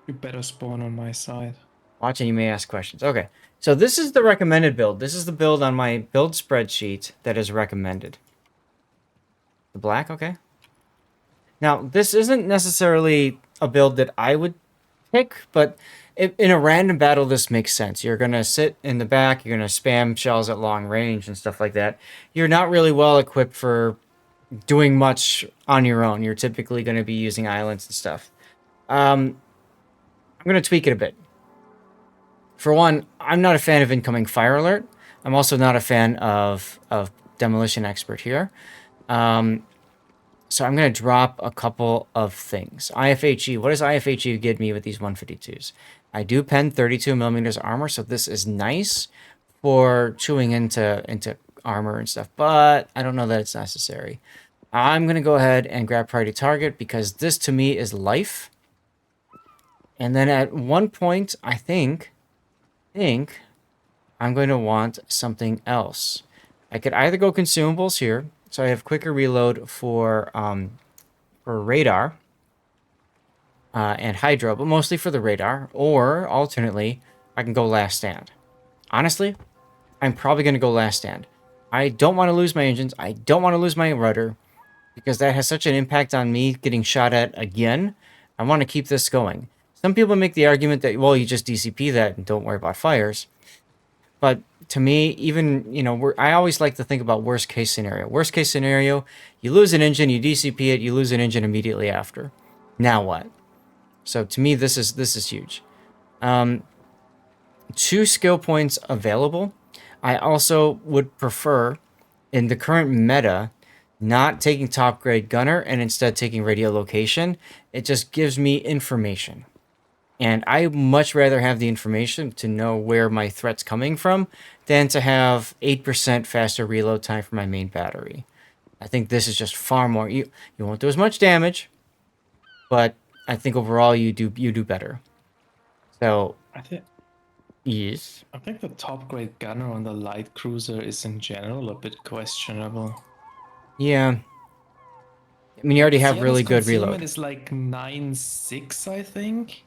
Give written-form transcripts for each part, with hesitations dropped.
You better spawn on my side. Watching, you may ask questions. Okay, so this is the recommended build. This is the build on my build spreadsheet that is recommended. The black, okay. Now, this isn't necessarily a build that I would pick, but in a random battle, this makes sense. You're going to sit in the back, you're going to spam shells at long range and stuff like that. You're not really well equipped for doing much on your own. You're typically going to be using islands and stuff. I'm going to tweak it a bit. For one, I'm not a fan of incoming fire alert. I'm also not a fan of demolition expert here. So I'm going to drop a couple of things. IFHE. What does IFHE give me with these 152s? I do pen 32 millimeters armor, so this is nice for chewing into armor and stuff, but I don't know that it's necessary. I'm going to go ahead and grab priority target because this to me is life. And then at one point, I think I'm going to want something else. I could either go consumables here, so I have quicker reload for radar and hydro, but mostly for the radar. Or alternately, I can go last stand. Honestly, I'm probably going to go last stand. I don't want to lose my engines. I don't want to lose my rudder because that has such an impact on me getting shot at again. I want to keep this going. Some people make the argument that, well, you just DCP that and don't worry about fires. But to me, even, I always like to think about worst case scenario. Worst case scenario, you lose an engine, you DCP it, you lose an engine immediately after. Now what? So to me, this is huge. 2 skill points available. I also would prefer, in the current meta, not taking top grade gunner and instead taking radiolocation. It just gives me information. And I much rather have the information to know where my threat's coming from than to have 8% faster reload time for my main battery. I think this is just far more. You won't do as much damage, but I think overall you do better. So I think yes. I think the top grade gunner on the light cruiser is in general a bit questionable. Yeah. I mean, you Like already have Seattle's really good concealment reload. is like 9.6, I think.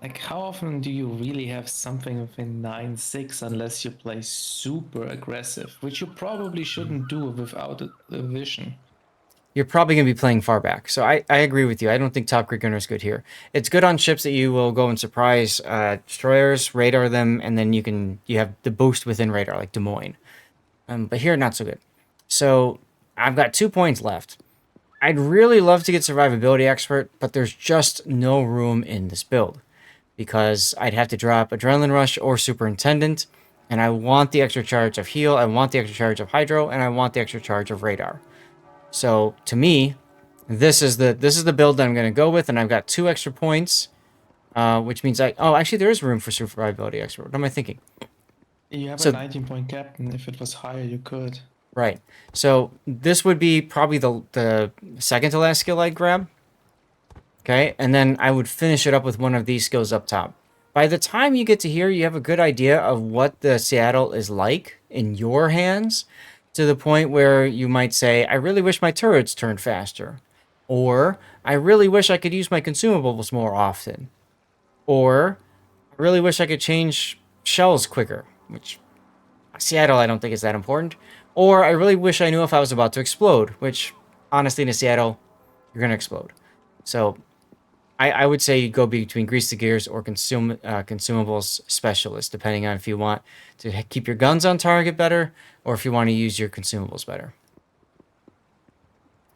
Like, how often do you really have something within 9.6 unless you play super aggressive, which you probably shouldn't do without a vision. You're probably going to be playing far back. So I agree with you. I don't think top grade gunner is good here. It's good on ships that you will go and surprise destroyers, radar them, and then you have the boost within radar, like Des Moines. But here, not so good. So I've got 2 points left. I'd really love to get survivability expert, but there's just no room in this build because I'd have to drop adrenaline rush or superintendent, and I want the extra charge of heal, I want the extra charge of hydro, and I want the extra charge of radar. So to me, this is the build that I'm going to go with, and I've got 2 extra points, which means actually there is room for survivability expert. What am I thinking? You have a So 19-point captain. If it was higher, you could. right. So this would be probably the second to last skill I'd grab. Okay, and then I would finish it up with one of these skills up top. By the time you get to here, you have a good idea of what the Seattle is like in your hands, to the point where you might say, I really wish my turrets turned faster. Or, I really wish I could use my consumables more often. Or, I really wish I could change shells quicker, which Seattle I don't think is that important. Or, I really wish I knew if I was about to explode, which honestly in Seattle, you're going to explode. So, I would say you go between grease the gears or consumables specialist, depending on if you want to keep your guns on target better or if you want to use your consumables better.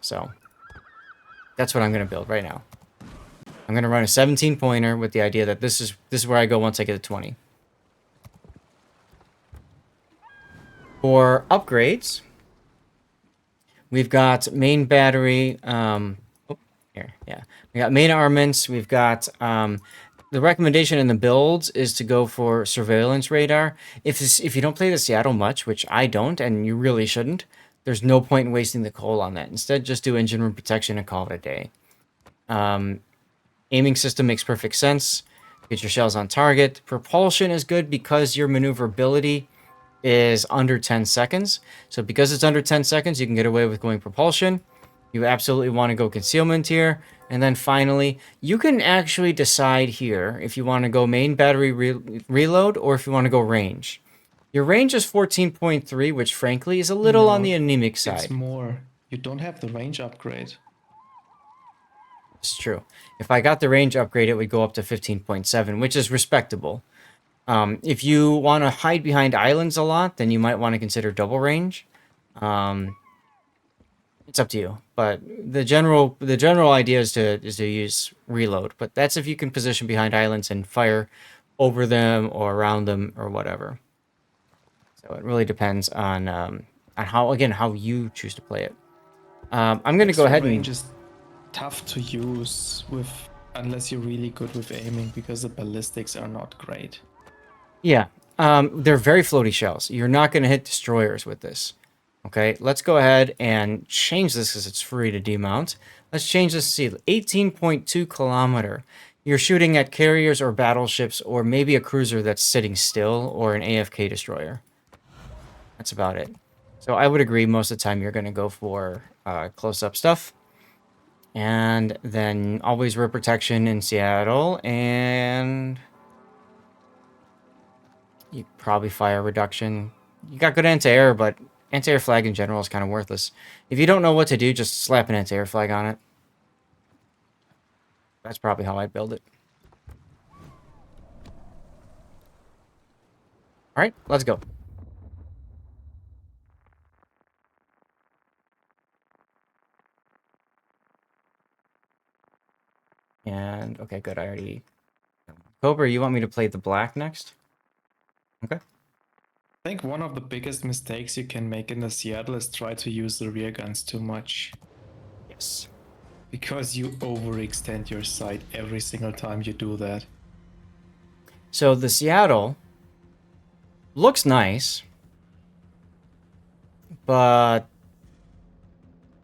So that's what I'm going to build right now. I'm going to run a 17 pointer with the idea that this is where I go once I get to 20. For upgrades, we've got main battery. We got main armaments. We've got the recommendation in the builds is to go for surveillance radar. If you don't play the Seattle much, which I don't, and you really shouldn't, there's no point in wasting the coal on that. Instead, just do engine room protection and call it a day. Aiming system makes perfect sense. Get your shells on target. Propulsion is good because your maneuverability is under 10 seconds. So because it's under 10 seconds, you can get away with going propulsion. You absolutely want to go concealment here. And then finally, you can actually decide here if you want to go main battery reload or if you want to go range. Your range is 14.3, which frankly is a little on No, the anemic it's side. more. You don't have the range upgrade. It's true. If I got the range upgrade, it would go up to 15.7, which is respectable. If you want to hide behind islands a lot, then you might want to consider double range. It's up to you, but the general idea is to use reload. But that's if you can position behind islands and fire over them or around them or whatever. So it really depends on how you choose to play it. I'm gonna go Extra ahead range and is tough to use with unless you're really good with aiming because the ballistics are not great. yeah, they're very floaty shells. You're not gonna hit destroyers with this. Okay, let's go ahead and change this because it's free to demount. Let's change this to 18.2 kilometer. You're shooting at carriers or battleships or maybe a cruiser that's sitting still or an AFK destroyer. That's about it. So I would agree most of the time you're going to go for close-up stuff. And then always rear protection in Seattle. And you probably fire reduction. You got good anti-air, but anti-air flag in general is kind of worthless. If you don't know what to do, just slap an anti-air flag on it. That's probably how I'd build it. All right, let's go. And, okay, good. I already... Cobra, you want me to play the black next? Okay. I think one of the biggest mistakes you can make in the Seattle is try to use the rear guns too much. Yes. Because you overextend your sight every single time you do that. So the Seattle looks nice, but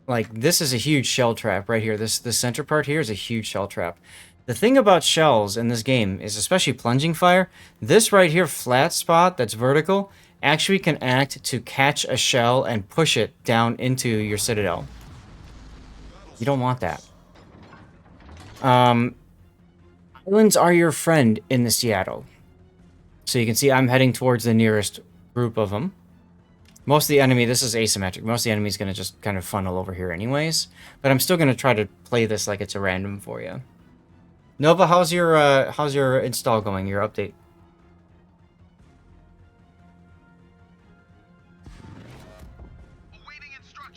like this is a huge shell trap right here. This center part here is a huge shell trap. The thing about shells in this game is, especially plunging fire, this right here flat spot that's vertical actually can act to catch a shell and push it down into your citadel. You don't want that. Islands are your friend in the Seattle. So you can see I'm heading towards the nearest group of them. Most of the enemy, this is asymmetric. Most of the enemy is going to just kind of funnel over here anyways. But I'm still going to try to play this like it's a random for you. Nova, how's your install going, your update?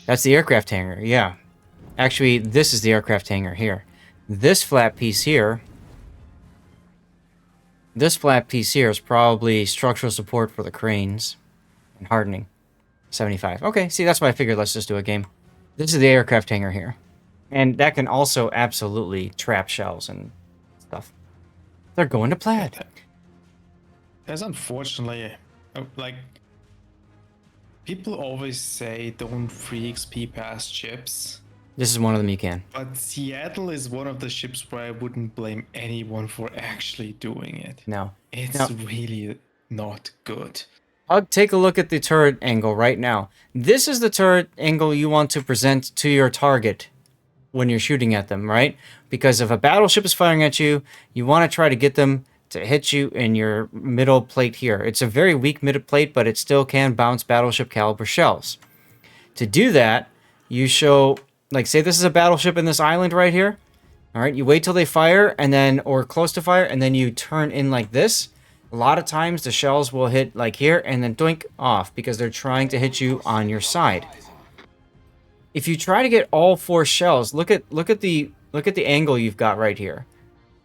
That's the aircraft hangar, yeah. Actually, this is the aircraft hangar here. This flat piece here is probably structural support for the cranes and hardening. 75. Okay, see, that's why I figured let's just do a game. This is the aircraft hangar here. And that can also absolutely trap shells and stuff. They're going to Plaid. There's unfortunately, like, people always say don't free XP past ships. This is one of them you can. But Seattle is one of the ships where I wouldn't blame anyone for actually doing it. No. It's really not good. Hug, take a look at the turret angle right now. This is the turret angle you want to present to your target when you're shooting at them, right? Because if a battleship is firing at you, you want to try to get them to hit you in your middle plate here. It's a very weak middle plate, but it still can bounce battleship caliber shells. To do that, you show, like, say this is a battleship in this island right here. All right, you wait till they fire, and then, or close to fire, and then you turn in like this. A lot of times the shells will hit like here and then doink off because they're trying to hit you on your side. If you try to get all 4 shells, look at the angle you've got right here.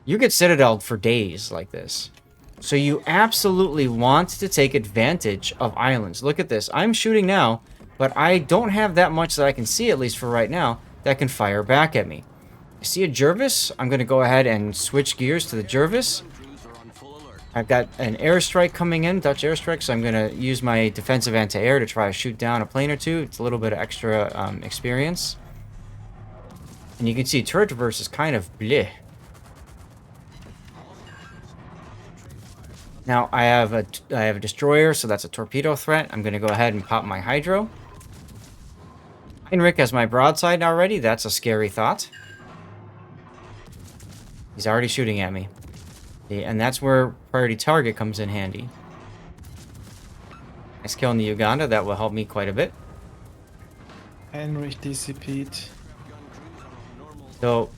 You get citadeled for days like this. So you absolutely want to take advantage of islands. Look at this. I'm shooting now, but I don't have that much that I can see, at least for right now, that can fire back at me. You see a Jervis? I'm going to go ahead and switch gears to the Jervis. I've got an airstrike coming in, Dutch airstrike, so I'm going to use my defensive anti-air to try to shoot down a plane or two. It's a little bit of extra experience. And you can see turret reverse is kind of bleh. Now I have a destroyer, so that's a torpedo threat. I'm going to go ahead and pop my hydro. Heinrich has my broadside already. That's a scary thought. He's already shooting at me. See, and that's where priority target comes in handy. Nice kill in the Uganda. That will help me quite a bit. Heinrich DCP'd. So,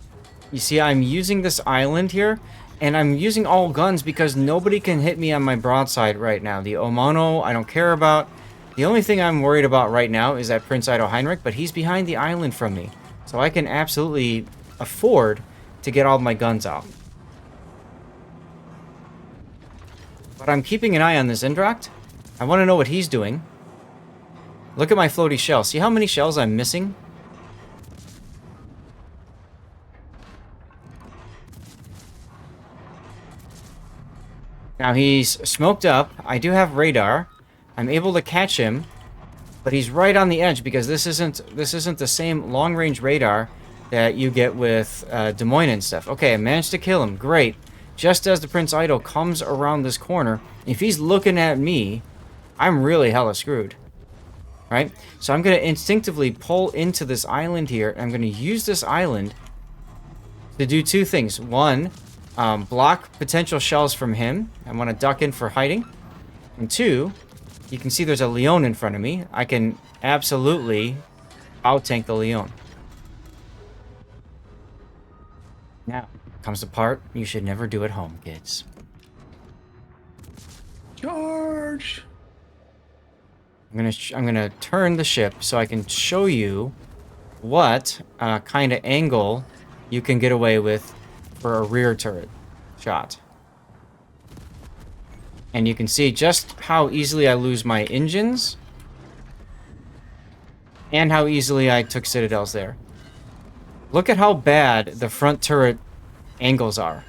you see, I'm using this island here, and I'm using all guns because nobody can hit me on my broadside right now. The Omano, I don't care about. The only thing I'm worried about right now is that Prince Ido Heinrich, but he's behind the island from me. So I can absolutely afford to get all my guns out. But I'm keeping an eye on this Indracht. I want to know what he's doing. Look at my floaty shell. See how many shells I'm missing? Now he's smoked up. I do have radar. I'm able to catch him, but he's right on the edge because this isn't the same long-range radar that you get with Des Moines and stuff. Okay, I managed to kill him. Great. Just as the Prince Ido comes around this corner, if he's looking at me, I'm really hella screwed. Right? So I'm going to instinctively pull into this island here. I'm going to use this island to do two things. One, block potential shells from him. I want to duck in for hiding. And two, you can see there's a Leon in front of me. I can absolutely out-tank the Leon. Now, comes the part you should never do at home, kids. Charge! I'm gonna turn the ship so I can show you what kind of angle you can get away with for a rear turret shot. And you can see just how easily I lose my engines and how easily I took citadels there. Look at how bad the front turret angles are.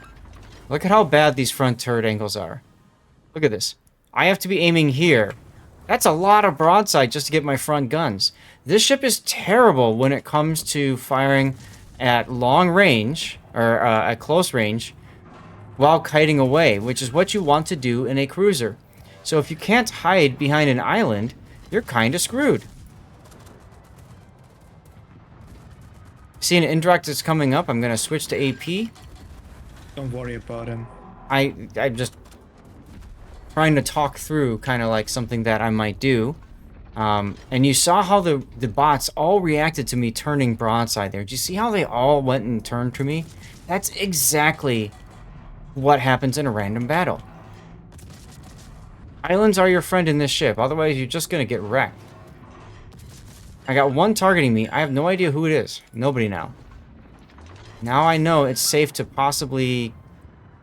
Look at how bad these front turret angles are. Look at this. I have to be aiming here. That's a lot of broadside just to get my front guns. This ship is terrible when it comes to firing at long range, or at close range, while kiting away, which is what you want to do in a cruiser. So if you can't hide behind an island, you're kind of screwed. See an Indirect that's coming up. I'm going to switch to AP. Don't worry about him. I'm just trying to talk through kind of like something that I might do. And you saw how the bots all reacted to me turning broadside there. Did you see how they all went and turned to me? That's exactly what happens in a random battle. Islands are your friend in this ship. Otherwise, you're just going to get wrecked. I got one targeting me. I have no idea who it is. Nobody now. Now I know it's safe to possibly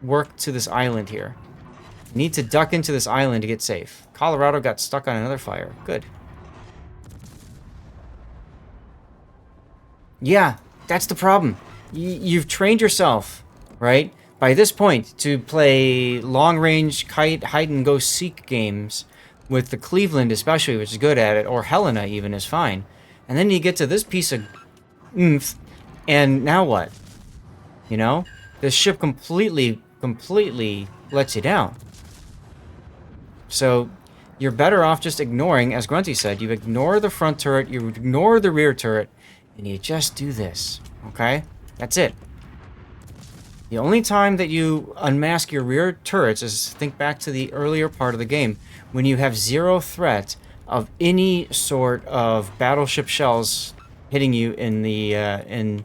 work to this island here. Need to duck into this island to get safe. Colorado got stuck on another fire. Good. Yeah, that's the problem. You've trained yourself, right? By this point, to play long-range kite, hide-and-go-seek games with the Cleveland especially, which is good at it, or Helena even is fine. And then you get to this piece of oomph, and now what? You know? This ship completely lets you down. So, you're better off just ignoring, as Grunty said, you ignore the front turret, you ignore the rear turret, and you just do this, okay? That's it. The only time that you unmask your rear turrets is, think back to the earlier part of the game, when you have zero threat of any sort of battleship shells hitting you in the, in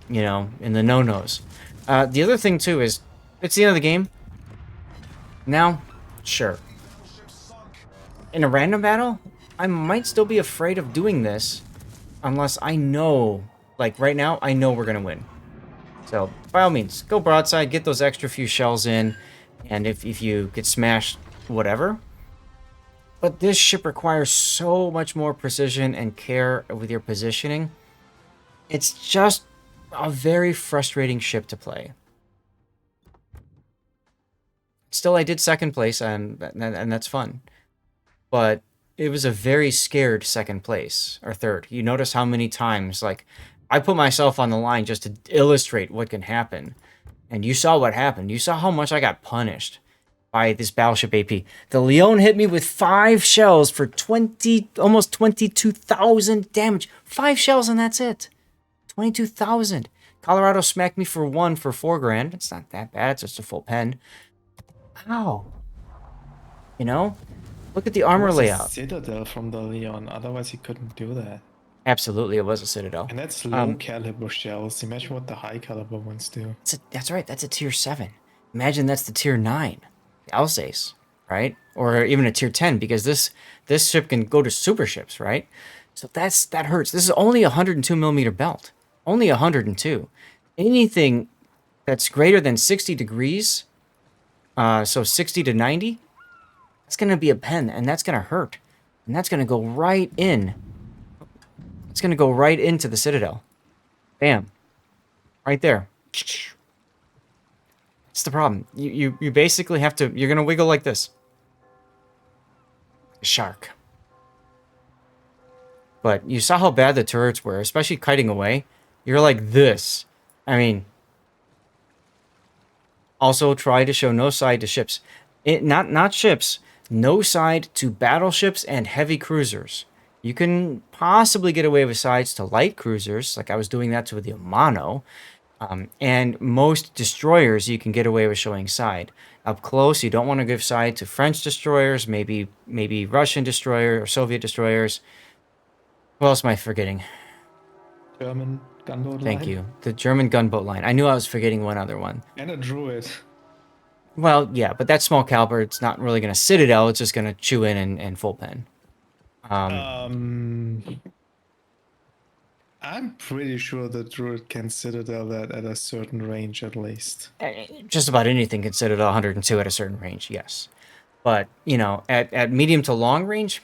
the no-nos. The other thing, too, is, it's the end of the game. Now, sure. In a random battle, I might still be afraid of doing this, unless I know, like right now, I know we're going to win. So, by all means, go broadside, get those extra few shells in, and if you get smashed, whatever. But this ship requires so much more precision and care with your positioning. It's just a very frustrating ship to play. Still, I did second place, and that's fun. But it was a very scared second place, or third. You notice how many times, like, I put myself on the line just to illustrate what can happen. And you saw what happened. You saw how much I got punished by this battleship AP. The Leon hit me with 5 shells for 20, almost 22,000 damage. 5 shells and that's it. 22,000. Colorado smacked me for 1 for 4 grand. It's not that bad. It's just a full pen. Ow. You know? Look at the It armor was a layout. citadel from the Leon, otherwise he couldn't do that. Absolutely, it was a Citadel. And that's low caliber shells. Imagine what the high caliber ones do. That's right. That's a tier 7. Imagine that's the tier 9. The Alsace, right? Or even a tier 10, because this ship can go to super ships, right? So that hurts. This is only a 102 millimeter belt. Only 102. Anything that's greater than 60 degrees, so 60 to 90, that's going to be a pen, and that's going to hurt. And that's going to go right in. It's going to go right into the Citadel. Bam. Right there. It's the problem. You basically have to... You're going to wiggle like this. A shark. But you saw how bad the turrets were, especially kiting away. You're like this. I mean... Also, try to show no side to ships. Not ships. No side to battleships and heavy cruisers. You can possibly get away with sides to light cruisers, like I was doing that to the Amano. And most destroyers, you can get away with showing side. Up close, you don't want to give side to French destroyers, maybe Russian destroyer or Soviet destroyers. What else am I forgetting? German gunboat line. Thank you. The German gunboat line. I knew I was forgetting one other one. And a druid. Well, yeah, but that's small caliber. It's not really going to Citadel. It's just going to chew in and full pen. I'm pretty sure the druid can citadel that at a certain range at least. Just about anything can Citadel 102 at a certain range, yes. But, you know, at medium to long range,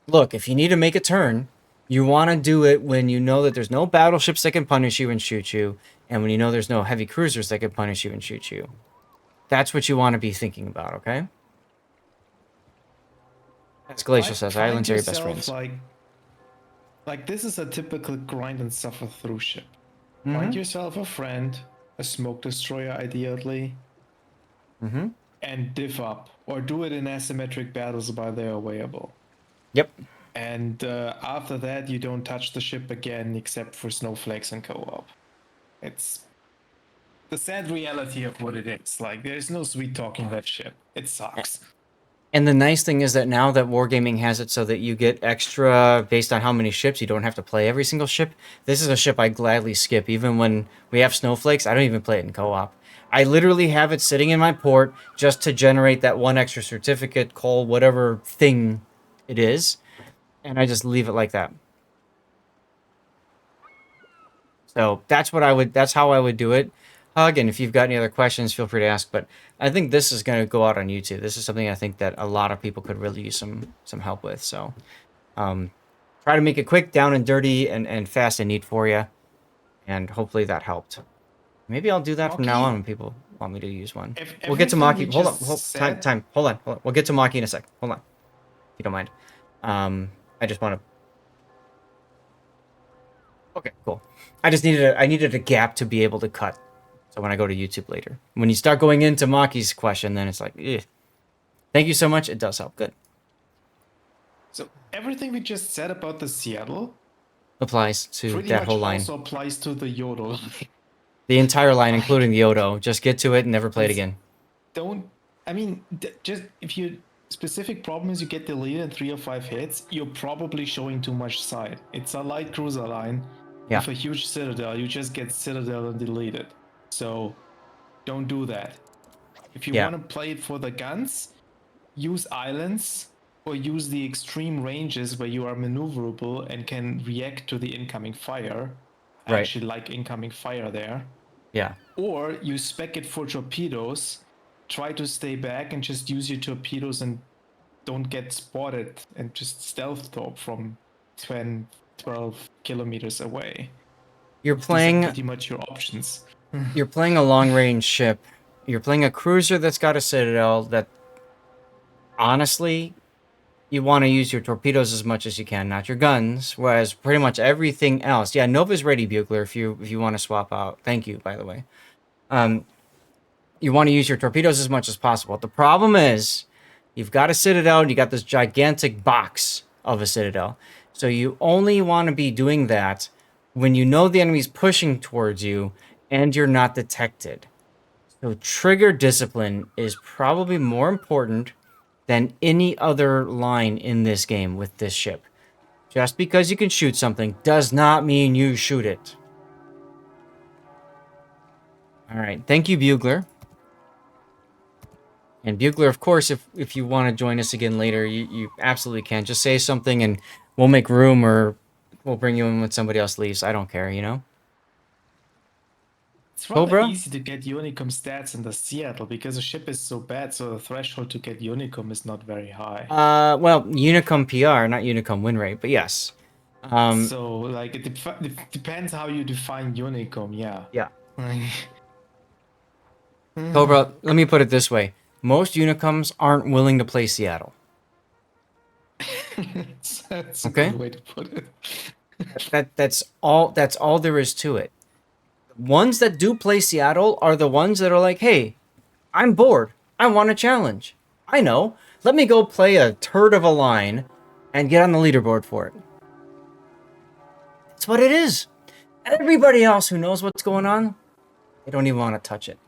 look, if you need to make a turn, you want to do it when you know that there's no battleships that can punish you and shoot you, and when you know there's no heavy cruisers that can punish you and shoot you. That's what you want to be thinking about, okay? As Glacial says, islands are your best friends. Like this is a typical grind and suffer through ship. Find yourself a friend, a smoke destroyer ideally, and div up. Or do it in asymmetric battles while they're available. Yep. And after that, you don't touch the ship again except for snowflakes and co-op. It's the sad reality of what it is. Like, there's no sweet talking that ship. It sucks. And the nice thing is that now that Wargaming has it so that you get extra based on how many ships, you don't have to play every single ship. This is a ship I gladly skip. Even when we have snowflakes, I don't even play it in co-op. I literally have it sitting in my port just to generate that one extra certificate, coal, whatever thing it is. And I just leave it like that. So that's how I would do it. Again, if you've got any other questions, feel free to ask. But I think this is going to go out on YouTube. This is something I think that a lot of people could really use some help with. So try to make it quick, down and dirty, and fast and neat for you. And hopefully that helped. Maybe I'll do that from now on when people want me to use one. We'll get to Maki. Hold on. Time. Hold on. We'll get to Maki in a sec. Hold on. If you don't mind. I just want to... Okay, cool. I needed a gap to be able to cut. So when I go to YouTube later. When you start going into Maki's question, then it's like, eh. Thank you so much. It does help. Good. So everything we just said about the Seattle applies to that whole line. Also applies to the Yodo line. The entire line, including the Yodo. Just get to it and never play it again. Just if you... Specific problem is you get deleted in 3 or 5 hits, you're probably showing too much side. It's a light cruiser line with a huge citadel. You just get citadel and deleted. So don't do that. If you want to play it for the guns, use islands or use the extreme ranges where you are maneuverable and can react to the incoming fire. I actually like incoming fire there. Yeah. Or you spec it for torpedoes. Try to stay back and just use your torpedoes and don't get spotted and just stealth torp from 10, 12 kilometers away. You're playing pretty much your options. You're playing a long-range ship. You're playing a cruiser that's got a citadel that, honestly, you want to use your torpedoes as much as you can, not your guns. Whereas pretty much everything else, Nova's ready, Bugler. If you want to swap out, thank you, by the way. you want to use your torpedoes as much as possible. The problem is, you've got a citadel, and you got this gigantic box of a citadel. So you only want to be doing that when you know the enemy's pushing towards you and you're not detected. So trigger discipline is probably more important than any other line in this game with this ship. Just because you can shoot something does not mean you shoot it. All right, thank you, Bugler. And Bugler, of course, if you want to join us again later, you absolutely can. Just say something and we'll make room, or we'll bring you in when somebody else leaves. I don't care, you know? It's rather Cobra? easy to get Unicum stats in the Seattle because the ship is so bad, so the threshold to get Unicum is not very high. Well, Unicum PR, not Unicum win rate, but yes. So, like, it depends how you define Unicum, yeah. Yeah. Like, Cobra, let me put it this way. Most Unicums aren't willing to play Seattle. that's a Okay? good way to put it. That's all there is to it. The ones that do play Seattle are the ones that are like, hey, I'm bored. I want a challenge. I know. Let me go play a turd of a line and get on the leaderboard for it. That's what it is. Everybody else who knows what's going on, they don't even want to touch it.